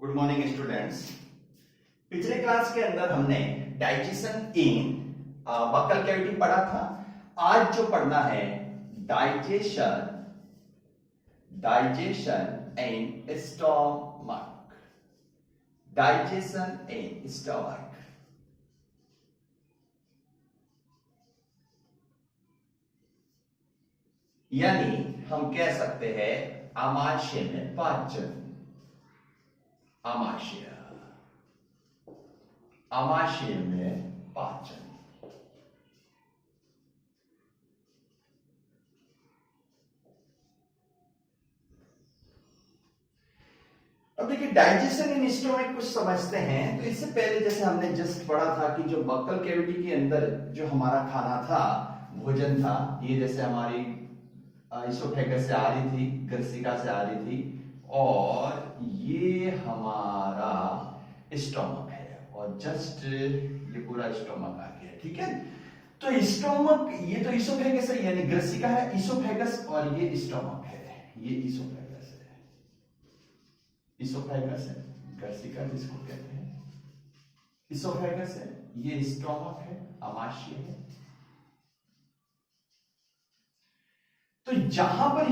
Good morning students. पिछले class के अंदर हमने डाइजेशन इन बक्कल कैविटी पढ़ा था। आज जो पढ़ना है digestion in stomach. Digestion in stomach यानी हम कह सकते हैं आमाशय में पाचन। आमाशय में पाचन। अब देखिए डाइजेशन इन स्टोमक कुछ समझते हैं तो इससे पहले जैसे हमने जस्ट पढ़ा था कि जो बक्कल कैविटी के अंदर जो हमारा खाना था, भोजन था, ये जैसे हमारी इसोफेगस से आ रही थी, ग्रसिका से आ रही थी और ये हमारा स्टोमक है और जस्ट ये पूरा स्टोमक आ गया। ठीक है, तो स्टोमक ये तो इसोफेगस है यानी ग्रसिका है, इसोफेगस और ये स्टोमक है। ये इसोफेगस है, इसोफेगस है, ग्रसिका जिसको कहते हैं इसोफेगस है, ये स्टोमक है, आमाशय है। तो जहां पर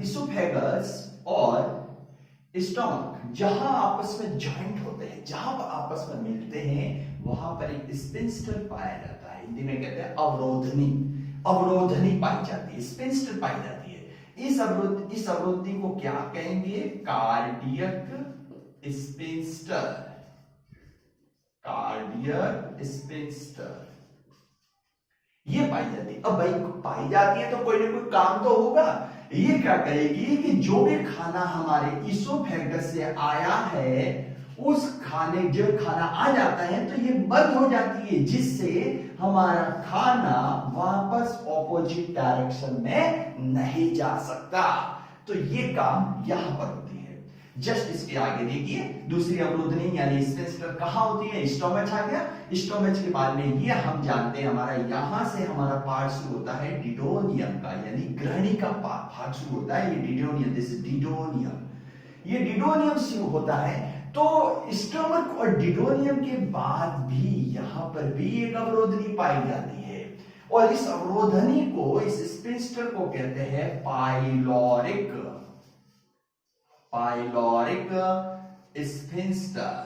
इसोफेगस और स्टोमक जहां आपस में जॉइंट होते हैं, जहां पर आपस में मिलते हैं, वहां पर एक स्पिंस्टर पाया जाता है। हिंदी में कहते हैं अवरोधनी। अवरोधनी पाई जाती है, स्पिंस्टर पाई जाती है। इस अवरोधनी को क्या कहेंगे? Cardiac sphincter. कार्डियक स्पिंस्टर ये पाई जाती है। अब भाई पाई जाती है तो कोई ना कोई काम तो होगा। ये क्या करेगी कि जो भी खाना हमारे इसोफेगस से आया है, उस खाने जो खाना आ जाता है तो ये बंद हो जाती है, जिससे हमारा खाना वापस ऑपोजिट डायरेक्शन में नहीं जा सकता। तो ये काम यहां पर होती है। जस्ट इसके आगे देखिए दूसरी अवरोधनी यानी स्पिंस्टर कहां होती है? स्टोमच आ गया। स्टोमच के बाद में ये हम जानते हैं हमारा यहां से हमारा पार्ट शुरू होता है डिडोनियम का, यानी ग्रहणी का पार्ट शुरू होता है। ये डिडोनियम, दिस इज डिडोनियम। ये डिडोनियम शुरू होता है। तो स्टोमक और डिडोनियम के बाद भी यहां पर भी एक अवरोधनी पाई जाती है और इस अवरोधनी को, इस स्पिंस्टर को कहते हैं पाइलोरिक। Pyloric sphincter.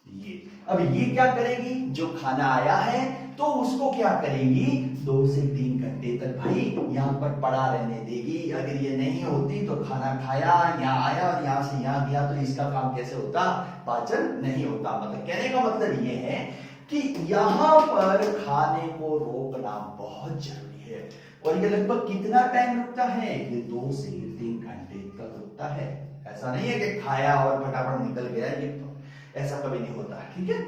ये अब ये क्या करेगी? जो खाना आया है तो उसको क्या करेगी? 2 से 3 घंटे तक भाई यहां पर पड़ा रहने देगी। अगर ये नहीं होती तो खाना खाया, यहां आया और यहां से यहां गया तो इसका काम कैसे होता? पाचन नहीं होता। मतलब कहने का मतलब ये है कि यहां पर खाने को रोकना बहुत जरूरी है। और ये लगभग कितना टाइम रुकता है? ये 2 से 3 घंटे तक रुकता है। ऐसा नहीं है कि खाया और फटाफट निकल गया, ये तो ऐसा कभी नहीं होता। ठीक है,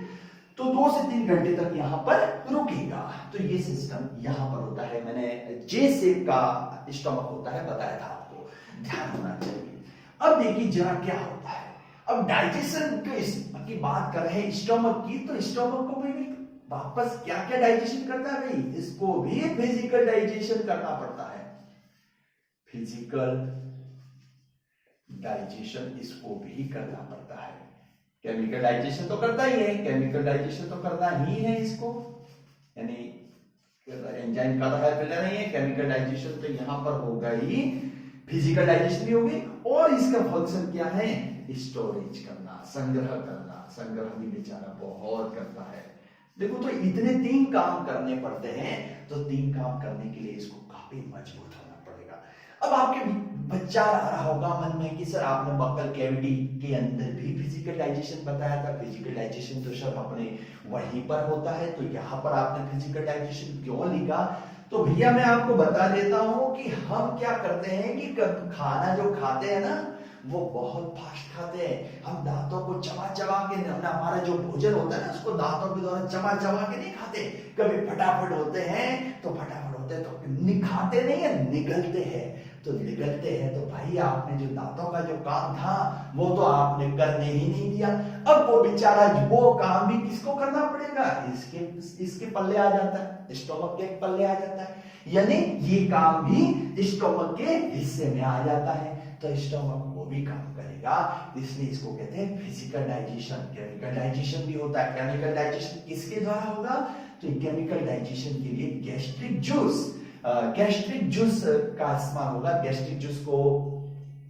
तो 2 से 3 घंटे तक यहां पर रुकेगा। तो ये सिस्टम यहां पर होता है। मैंने जे शेप का स्टमक होता है बताया था आपको, ध्यान होना चाहिए। अब देखिए जरा क्या होता है। अब डाइजेशन की बात कर रहे हैं स्टमक की, तो स्टमक को भी वापस क्या क्या डाइजेशन करता है भाई? इसको भी फिजिकल डाइजेशन करना पड़ता है। फिजिकल डाइजेशन इसको भी करना पड़ता है। केमिकल डाइजेशन तो करता ही है, केमिकल डाइजेशन तो करना ही है इसको, यानी एंजाइम का हेल्प लेना ही है। केमिकल डाइजेशन तो यहां पर होगा ही, फिजिकल डाइजेशन भी होगी और इसका फंक्शन क्या है? स्टोरेज करना, संग्रह करना। संग्रह भी बेचारा बहुत करता है। देखो तो इतने 3 काम करने पड़ते हैं, तो 3 काम करने के लिए इसको काफी मजबूत होना पड़ेगा। अब आपके बच्चा आ रहा होगा मन में कि सर आपने बक्कल कैविटी के अंदर भी फिजिकल डाइजेशन बताया था। फिजिकल डाइजेशन तो सर अपने वहीं पर होता है, तो यहाँ पर आपने फिजिकल डाइजेशन क्यों लिखा? तो भैया मैं आपको बता देता हूं कि हम क्या करते हैं कि खाना जो खाते हैं ना, वो बहुत फास्ट खाते हैं। हम दांतों को चबा चबा के, हमारा जो भोजन होता है ना, उसको दांतों के द्वारा चबा चबा के नहीं खाते। कभी फटाफट होते हैं तो फटाफट होते हैं, तो खाते नहीं है, निगलते हैं। तो निगलते हैं तो भाई आपने जो दांतों का जो काम था वो तो आपने करने ही नहीं दिया। अब वो बेचारा वो काम भी किसको करना पड़ेगा? इसके पल्ले आ जाता है, स्टोमक के पल्ले आ जाता है, यानी ये काम भी स्टोमक के हिस्से में आ जाता है। तो स्टमक वो भी काम करेगा, इसलिए इसको कहते हैं फिजिकल डाइजेशन। केमिकल डाइजेशन भी होता है। केमिकल डाइजेशन किसके द्वारा होगा? तो केमिकल डाइजेशन के लिए गैस्ट्रिक जूस का इस्तेमाल होगा। गैस्ट्रिक जूस को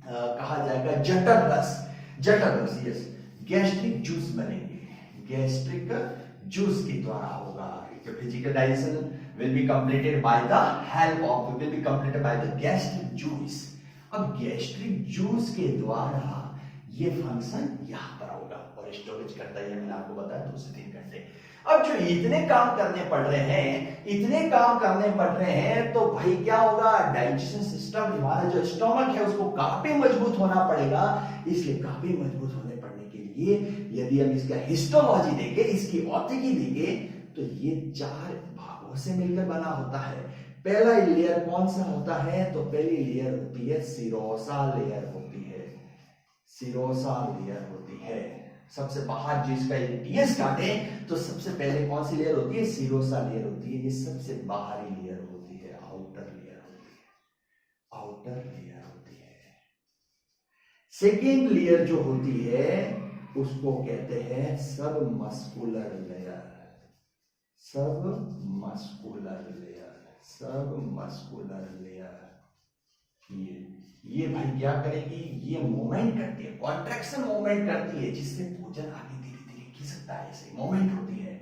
कहा जाएगा जठर रस। यस, गैस्ट्रिक जूस बनेंगे, गैस्ट्रिक जूस के द्वारा होगा। Physical digestion will be completed by the gastric juice। अब गैस्ट्रिक जूस के द्वारा ये फंक्शन यहां पर होगा और स्टोरेज करता है, मैंने आपको बताया 2 से 3 घंटे। अब जो इतने काम करने पड़ रहे हैं तो भाई क्या होगा? डाइजेशन सिस्टम, हमारा जो स्टोमक है उसको काफी मजबूत होना पड़ेगा। इसलिए काफी मजबूत होने पड़ने के लिए यदि हम इसका हिस्टोलॉजी देखें, इसकी औतिकी देखें, तो ये 4 भागों से मिलकर बना होता है। पहला लेयर कौन सा होता है? तो पहली लेयर होती है सिरोसा लेयर होती है। सबसे बाहर जिसका टीएस काटे तो सबसे पहले कौन सी लेयर होती है? सिरोसा लेयर होती है। ये सबसे बाहरी लेयर होती है, आउटर लेयर होती है। सेकेंड लेयर जो होती है उसको कहते हैं सब मस्कुलर लेयर। ये भाई क्या करेगी? ये मूवमेंट करती है, कॉन्ट्रैक्शन मूवमेंट करती है, जिससे भोजन आगे धीरे धीरे खिसकता है, ऐसे मूवमेंट होती है।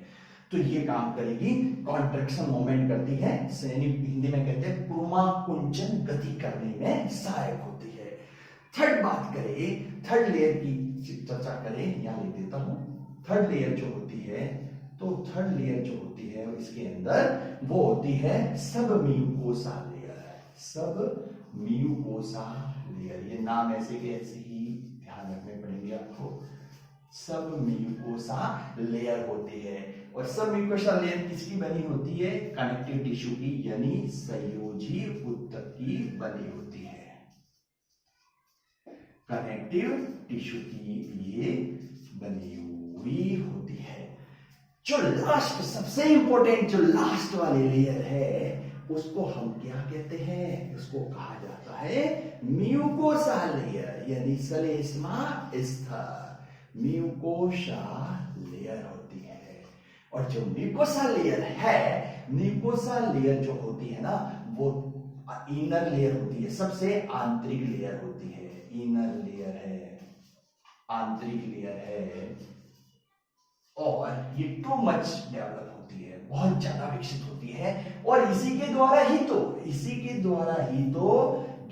तो ये काम करेगी, कॉन्ट्रैक्शन मूवमेंट करती है, हिंदी में कहते हैं पुरुमाकुंचन गति करने में सहायक होती है। थर्ड लेयर की चर्चा करें, यहां लिख देता हूं। थर्ड लेयर जो होती है इसके अंदर वो होती है सब म्यूकोसा लेयर। ये नाम ऐसे ही ध्यान रखने पड़ेंगे आपको। सब म्यूकोसा लेयर होती है। और सब म्यूकोसा लेयर किसकी बनी होती है? कनेक्टिव टिश्यू की, यानी संयोजी ऊतक की बनी होती है। कनेक्टिव टिश्यू की ये बनी हुई होती है। जो लास्ट, सबसे इंपॉर्टेंट, जो लास्ट वाली लेयर है उसको हम क्या कहते हैं? उसको कहा जाता है म्यूकोसा लेयर, यानी श्लेष्मा स्तर। म्यूकोसा लेयर होती है। और जो म्यूकोसा लेयर जो होती है ना, वो इनर लेयर होती है, सबसे आंतरिक लेयर होती है। इनर लेयर है, आंतरिक लेयर है, और ये टू मच डेवलप होती है, बहुत ज्यादा विकसित होती है। और इसी के द्वारा ही तो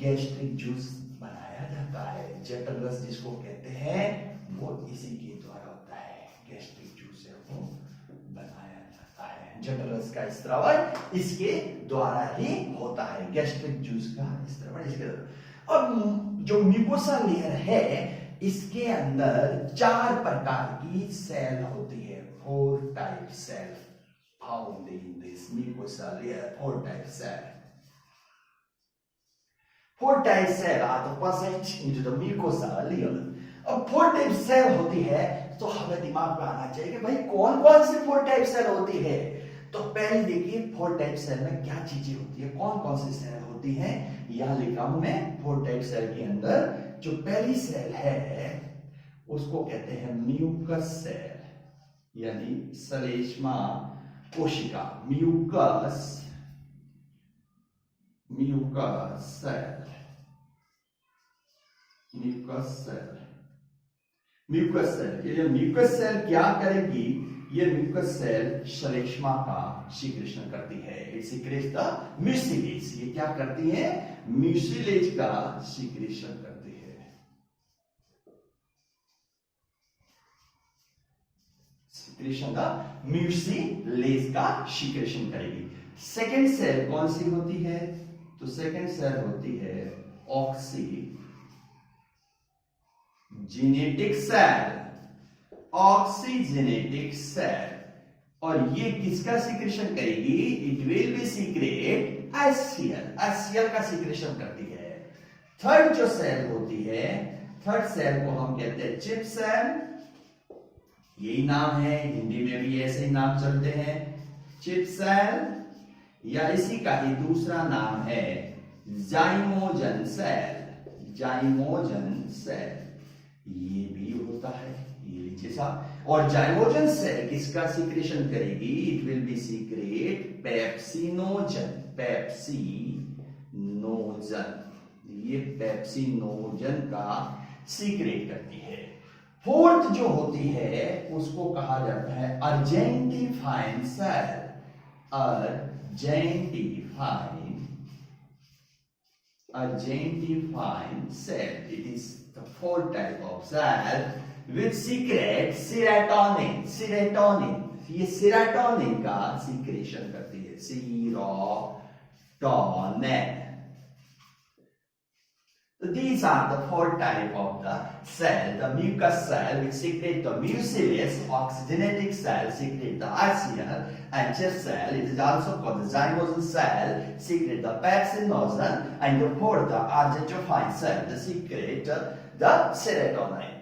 गैस्ट्रिक जूस बनाया जाता है। जठर रस जिसको कहते हैं वो इसी के द्वारा होता है। गैस्ट्रिक जूस को बनाया जाता है, जठर रस का स्त्रावन इसके द्वारा ही होता है। गैस्ट्रिक जूस का स्त्रावन इसके द्वारा। अब जो म्यूकोसा लेयर है इसके अंदर 4 प्रकार की सेल होती है। 4 type cell found in this mucosa layer. 4 type cell are the present into the mucosa layer। अब 4 टाइप सेल होती है तो हमें दिमाग में आना चाहिए कि भाई कौन कौन से 4 टाइप सेल होती है। तो पहले देखिए 4 टाइप सेल में क्या चीजें होती है, कौन कौन सी सेल होती है, यहां लिखा हूं मैं। 4 टाइप सेल के अंदर जो पहली सेल है उसको कहते हैं म्यूकस सेल, यानी श्लेष्मा कोशिका। Mucus cell. ये म्यूकस सेल क्या करेगी? ये म्यूकस सेल श्लेष्मा का सीक्रेशन करती है। It secrets the mucilage. ये क्या करती है? म्यूसिलेज का सीक्रेशन करती है। सीक्रेशन का म्यूसिलेज का सीक्रेशन करेगी। सेकेंड सेल कौन सी होती है? तो सेकेंड सेल होती है ऑक्सीजेनेटिक सेल। और ये किसका सीक्रेशन करेगी? It will be secret HCl का सीक्रेशन करती है। थर्ड जो सेल होती है, थर्ड सेल को हम कहते हैं चिप सेल। यही नाम है, हिंदी में भी ऐसे ही नाम चलते हैं, चिप सेल, या इसी का ही दूसरा नाम है जाइमोजन सेल। जाइमोजन सेल, ये भी होता है, ये लीजिए साहब। और जाइमोजन सेल किसका सीक्रेशन करेगी? It will be secret pepsinogen, pepsinogen, ये पेप्सिनोजन का सीक्रेट करती है। फोर्थ जो होती है उसको कहा जाता है argentaffin cell, argentaffin cell, it is the fourth type of cell which secrete serotonin, serotonin, ये सेरोटोनिन का सीक्रेशन करती है, serotonin. So these are the four type of the cell. The mucous cell which secrete the mucilus, oxygenatic cell secrete the HCl, and chest cell, it is also called the zymogen cell, secrete the pepsinogen, and the fourth the argentophine cell, the secrete the serotonin.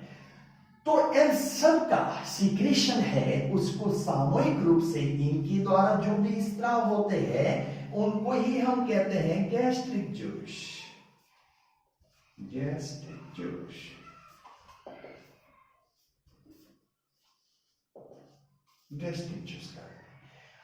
तो इन सब का secretion है उसको सामूहिक रूप से इनके द्वारा जो भी स्त्राव होते हैं उनको ही हम कहते हैं gastric juice, gastric juice. Gastric juice का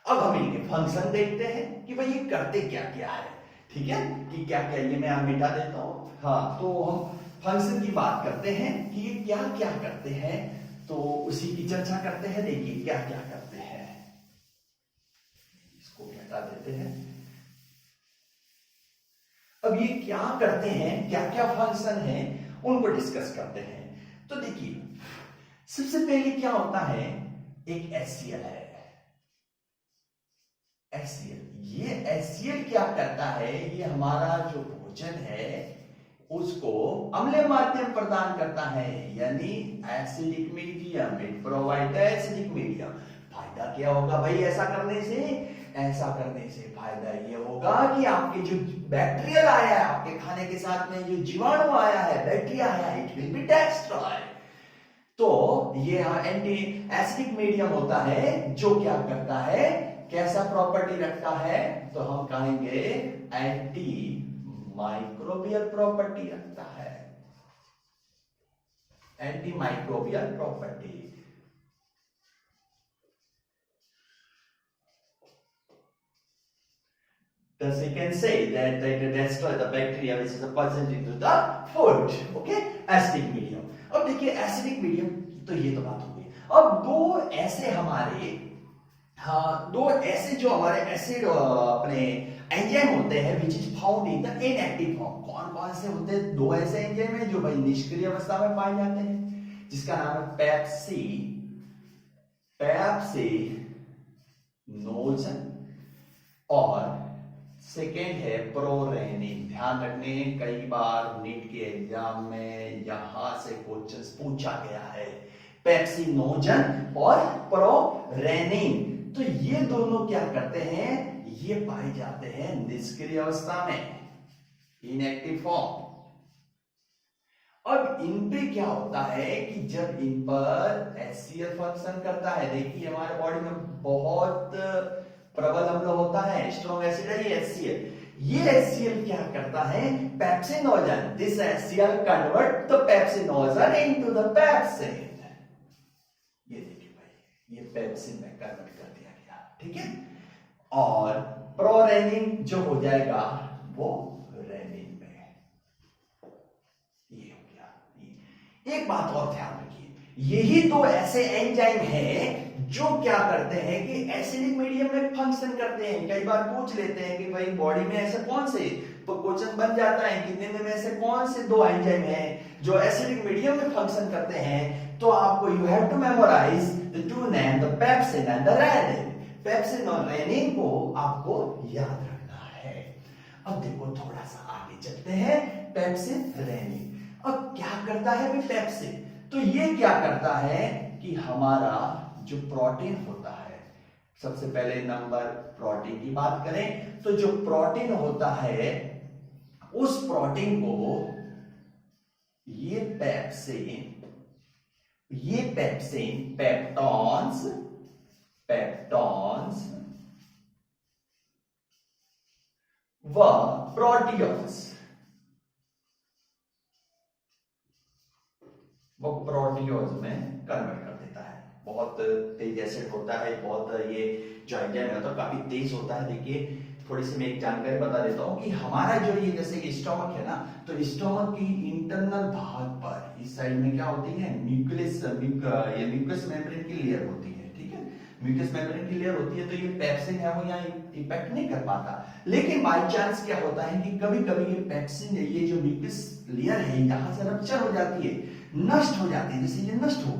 अब हम इनके फंक्शन देखते हैं कि भाई ये करते क्या क्या है, ठीक है, कि क्या क्या, ये मैं आप मिटा देता हूं। हाँ, तो हम फंक्शन की बात करते हैं कि ये क्या क्या करते हैं, तो उसी की चर्चा करते हैं। देखिए क्या क्या करते हैं, इसको भी हटा देते हैं। अब ये क्या करते हैं, क्या क्या फंक्शन है, उनको डिस्कस करते हैं। तो देखिए सबसे पहले क्या होता है, एक HCl है, HCl। ये HCl क्या करता है, ये हमारा जो भोजन है उसको अम्लीय माध्यम प्रदान करता है, यानी acidic medium, it provide acidic medium. फायदा क्या होगा भाई ऐसा करने से? ऐसा करने से फायदा ये होगा कि आपके जो बैक्टीरियल आया है, आपके खाने के साथ में जो जीवाणु आया है, बैक्टीरिया आया है, इट विल बी डिस्ट्रॉयड। तो ये एंटी एसिडिक मीडियम होता है जो क्या करता है, कैसा प्रॉपर्टी रखता है, तो हम कहेंगे एंटी माइक्रोबियल प्रॉपर्टी रखता है, anti microbial property. Thus we can say that they destroy the bacteria which is present into the food, okay, acidic medium। अब देखिए एसिडिक मीडियम, तो ये तो बात हो गई। अब दो ऐसे हमारे, हाँ, दो ऐसे जो हमारे एसिड अपने एंजाइम होते हैं which is found in the inactive form. कौन कौन से होते हैं? दो ऐसे एंजाइम हैं जो भाई निष्क्रिय अवस्था में पाए जाते हैं, जिसका नाम है पेप्सिनोजन और सेकेंड है प्रोरेनिन। ध्यान रखने, कई बार नीट के एग्जाम में यहां से क्वेश्चंस पूछा गया है, पेप्सिनोजन और प्रोरेनिन। तो ये दोनों क्या करते हैं, ये पाए जाते हैं निष्क्रिय अवस्था में, इनएक्टिव फॉर्म। अब इन पे क्या होता है कि जब इन पर HCl फंक्शन करता है, देखिए हमारे बॉडी में बहुत प्रबल अम्ल होता है, स्ट्रॉन्ग एसिड है ये HCl। ये HCl क्या करता है, pepsinogen, this HCl convert the pepsinogen into the pepsin. ये देखिए भाई, ये पेप्सिन में कन्वर्ट कर दिया गया, ठीक है। और प्रोरेनिन जो हो जाएगा वो रेनिन में, ये हो गया। एक बात और ध्यान रखिए, यही तो ऐसे एंजाइम हैं जो क्या करते हैं कि एसिडिक मीडियम में फंक्शन करते हैं। कई बार पूछ लेते हैं कि भाई बॉडी में ऐसे कौन से, तो क्वेश्चन बन जाता है कि निम्न में ऐसे कौन से दो एंजाइम हैं जो एसिडिक मीडियम में फंक्शन करते हैं। तो आपको you have to memorise the two name, the pepsin and the rennin. Pepsin और रेनिन को आपको याद रखना है। अब देखो थोड़ा सा आगे चलते हैं, पेप्सिन रेनिन। अब क्या करता है पेप्सिन, तो ये क्या करता है कि हमारा जो प्रोटीन होता है, सबसे पहले नंबर प्रोटीन की बात करें तो जो प्रोटीन होता है उस प्रोटीन को ये पेप्सिन पेप्टॉन्स व प्रोटियोन्स वो प्रोटियोज में कन्वर्ट कर देता है। बहुत तेज एसिड होता है, बहुत ये जो एंजाइम होता है काफी तेज होता है। देखिए थोड़ी सी मैं एक जानकारी बता देता हूँ कि हमारा जो ये जैसे कि स्टोमक है ना, तो स्टोमक की इंटरनल भाग पर इस साइड में क्या होती है, ये म्यूकस मेम्ब्रेन की लेयर होती है, ठीक है, म्यूकस मेम्ब्रेन की लेयर होती है। तो ये पेप्सिन है वो यहाँ इफेक्ट नहीं कर पाता। लेकिन बाई चांस क्या होता है कि कभी कभी ये पेप्सिन, ये जो म्यूकस लेयर है यहाँ से रप्चर हो जाती है, नष्ट हो जाती है। जैसे ये नष्ट हो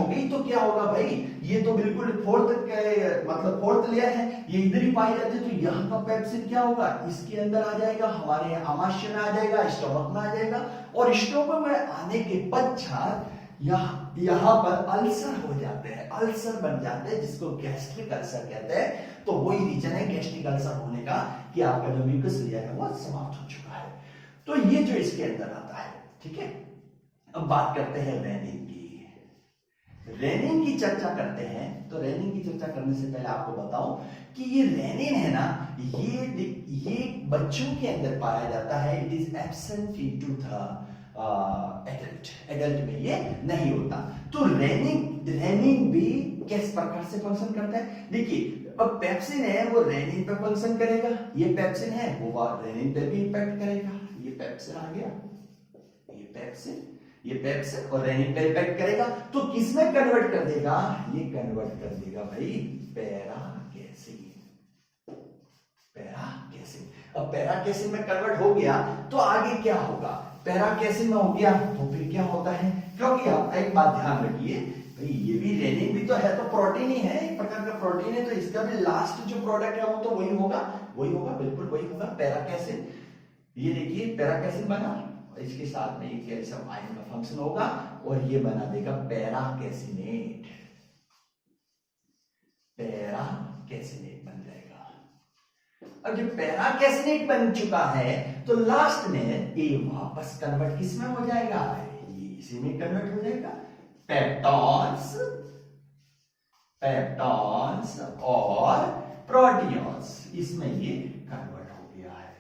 गई तो क्या होगा भाई, ये तो बिल्कुल फोर्थ लेयर है, ये इधर ही पाई जाती है। तो यहाँ का पेप्सिन क्या होगा, इसके अंदर आ जाएगा, हमारे आमाशय में आ जाएगा, स्टोमक में आ जाएगा। और स्टोमक में आने के पश्चात यहाँ पर अल्सर हो जाते हैं, अल्सर बन जाते हैं, जिसको गैस्ट्रिक अल्सर कहते हैं। तो वही रीजन है गैस्ट्रिक अल्सर होने का कि आपका जो म्यूकस लेयर है वो समाप्त हो चुका है। तो ये जो इसके अंदर आता है, ठीक है। अब बात करते हैं रेनिन की। रेनिन की चर्चा करते हैं। तो रेनिन की चर्चा करने से पहले आपको बताऊं कि ये रेनिन है ना, ये बच्चों के अंदर पाया जाता है। It is absent into the adult में ये नहीं होता। तो रेनिन भी किस प्रकार से फंक्शन करता है, देखिए अब पेप्सिन है वो रेनिन पे फंक्शन करेगा, ये पेप्सिन है वो रेनिन पे भी इफेक्ट करेगा। ये पेप्सिन आ गया, ये पेप्सिन और रेनिन पे इफेक्ट करेगा। तो किसमें कन्वर्ट कर देगा, ये कन्वर्ट कर देगा भाई पैराकेसिन। अब पैराकेसिन में कन्वर्ट हो गया तो आगे क्या होगा, पैराकेसिन में हो गया तो फिर क्या होता है, क्योंकि आप एक बात ध्यान रखिए भाई, ये भी रेनिन भी तो है, तो प्रोटीन ही है, एक प्रकार का प्रोटीन है। तो इसका भी लास्ट जो प्रोडक्ट है वो तो वही होगा, बिल्कुल वही होगा, पैराकेसिन। ये देखिए पैराकेसिन बना, इसके साथ में ये कैल्शियम आयन का फंक्शन होगा और ये बना देगा पैराकेसिनेट बन जाएगा। अब जब पैराकेसिनेट बन चुका है तो लास्ट में ये वापस कन्वर्ट किसमें हो जाएगा, ये इसी में कन्वर्ट हो जाएगा, पेप्टॉन्स और प्रोटियोन्स, इसमें ये कन्वर्ट हो गया है।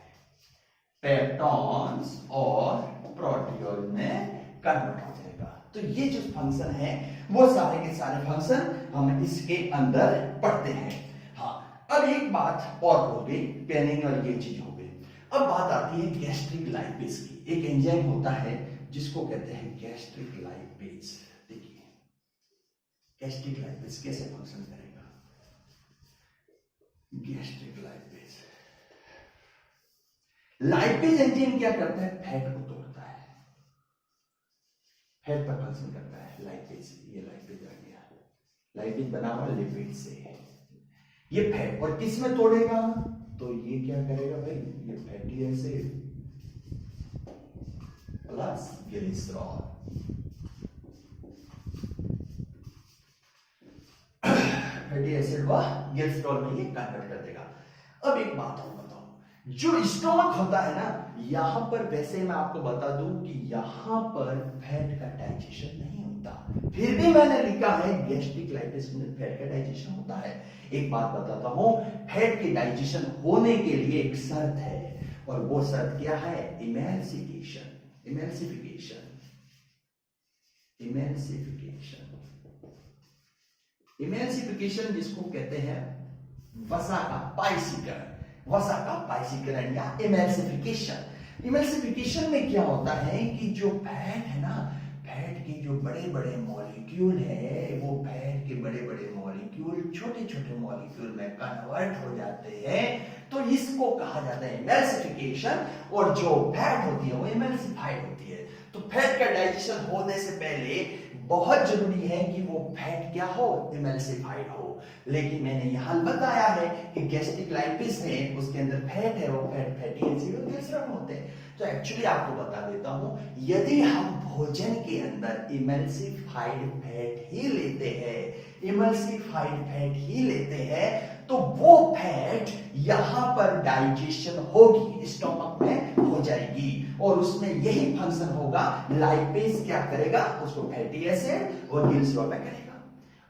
पेप्टॉन्स और प्रोटियोन में कन्वर्ट हो जाएगा। तो ये जो फंक्शन है वो सारे के सारे फंक्शन हम इसके अंदर पढ़ते हैं। हाँ, अब एक बात और हो गई, पेनिंग और ये चीज हो गई। अब बात आती है गैस्ट्रिक लाइपेज की। एक एंजाइम होता है जिसको कहते हैं गैस्ट्रिक लाइपेज। देखिए गैस्ट्रिक लाइपेज कैसे फंक्शन करेगा, गैस्ट्रिक लाइपेज एंजाइम क्या करता है, फैट को तोड़ता है, फैट पर फंक्शन करता है लाइपेज। ये लाइपेज आ गया, लाइपेज बना हुआ लिपिड से, ये फैट और किस में तोड़ेगा, तो ये क्या करेगा भाई, ये fatty acid plus glycerol, fatty acid व ग्लिसरॉल में ये कन्वर्ट कर देगा। अब एक बात और बताओ, जो स्टोमक होता है ना, यहां पर वैसे मैं आपको बता दूं कि यहां पर फैट का डाइजेशन नहीं होता, फिर भी मैंने लिखा है गैस्ट्रिक लाइपेज में फैट का डाइजेशन होता है। एक बात बताता हूं, फैट के डाइजेशन होने के लिए एक शर्त है, और वो शर्त क्या है, इमल्सिफिकेशन। इमल्सिफिकेशन जिसको कहते हैं वसा का पाइसीकरण या इमल्सिफिकेशन में क्या होता है कि जो फैट है ना, फैट के जो बड़े बड़े मॉलिक्यूल है, वो फैट के बड़े बड़े मॉलिक्यूल छोटे छोटे मॉलिक्यूल में कन्वर्ट हो जाते हैं। तो इसको कहा जाता है इमल्सिफिकेशन, और जो फैट होती है वो इमल्सिफाइड होती है। तो फैट का डाइजेशन होने से पहले बहुत जरूरी है कि वो फैट क्या हो, इमल्सिफाइड हो। लेकिन मैंने यहां बताया है कि गैस्ट्रिक लाइपेज है, उसके अंदर फैट है, वो फैटी एसिड और ग्लिसरॉल होते हैं। तो एक्चुअली आपको बता देता हूं, यदि हम भोजन के अंदर इमल्सिफाइड फैट ही लेते हैं, तो वो फैट यहां पर डाइजेशन होगी, स्टोमक में हो जाएगी, और उसमें यही फंक्शन होगा। लाइपेज क्या करेगा, उसको फैटी एसिड और ग्लिसरॉल में करेगा।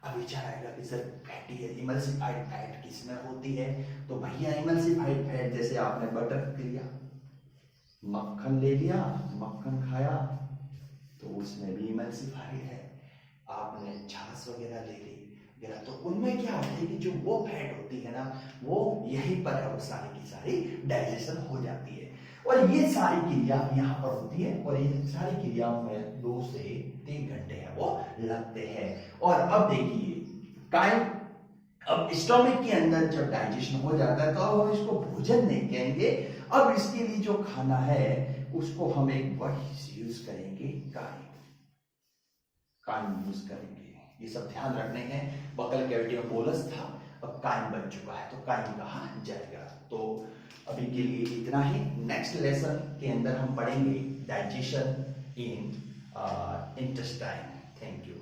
अब विचार आएगा कि सर फैटी इमल्सिफाइड फैट किसमें होती है, तो भैया इमल्सिफाइड फैट जैसे आपने बटर लिया, मक्खन ले लिया, मक्खन खाया, तो उसमें भी इमल्सिफाइड है। आपने छाछ वगैरह ले ली वगैरह, तो उनमें क्या होता है कि जो वो फैट होती है ना, वो यहीं पर है, वो सारी की सारी डाइजेशन हो जाती है। और ये सारी क्रिया यहाँ पर होती है, और ये सारी क्रियाओं में 2 से 3 घंटे है वो लगते हैं। और अब देखिए काइम, अब स्टोमक के अंदर जब डाइजेशन हो जाता है तो अब हम इसको भोजन नहीं कहेंगे, अब इसके लिए जो खाना है उसको हम एक वर्ड यूज करेंगे, काइम। काइम यूज करेंगे, ये सब ध्यान रखने हैं। बकल कैविटी में बोलस था, अब काइम बन चुका है तो काइम कहा जाएगा। तो अभी के लिए इतना ही। नेक्स्ट लेसन के अंदर हम पढ़ेंगे digestion in intestine. Thank you.